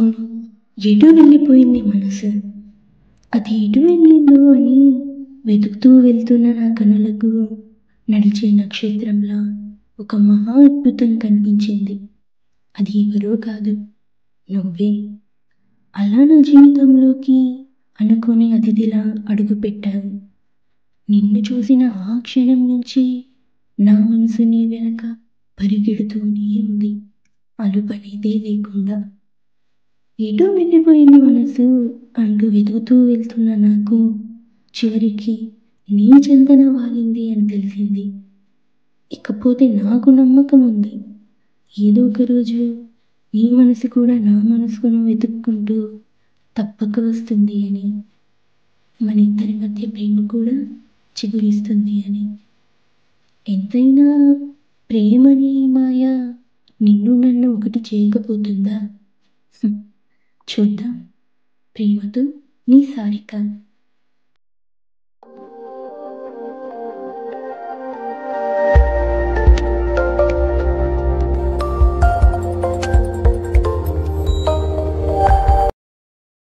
అవును. ఎటో వెళ్ళిపోయింది మనసు. అది ఎటు వెళ్ళిందో అని వెతుకుతూ వెళ్తున్న నా కనులకు నడిచే నక్షత్రంలా ఒక మహా అద్భుతం కనిపించింది. అది ఎవరో కాదు, నువ్వే. అలా నా జీవితంలోకి అనుకోని అతిథిలా అడుగుపెట్టావు. నిన్ను చూసిన ఆ క్షణం నుంచి నా మనసు నీ వెనక పరిగెడుతూనే ఉంది, అలుపనేదే లేకుండా. ఎటో వెళ్ళిపోయింది మనసు అంటూ వెతుకుతూ వెళ్తున్న నాకు చివరికి నీ చెంతన వాలింది అని తెలిసింది. ఇకపోతే నాకు నమ్మకం ఉంది, ఏదో ఒక రోజు నీ మనసు కూడా నా మనసును వెతుక్కుంటూ తప్పక వస్తుంది అని, మన ఇద్దరి మధ్య ప్రేమ కూడా చిగురిస్తుంది అని. ఎంతైనా ప్రేమని మాయ నిన్ను నన్ను ఒకటి చేయకపోతుందా? హ్మ్. చూద్దాం. ప్రేమతో నీ సారిక.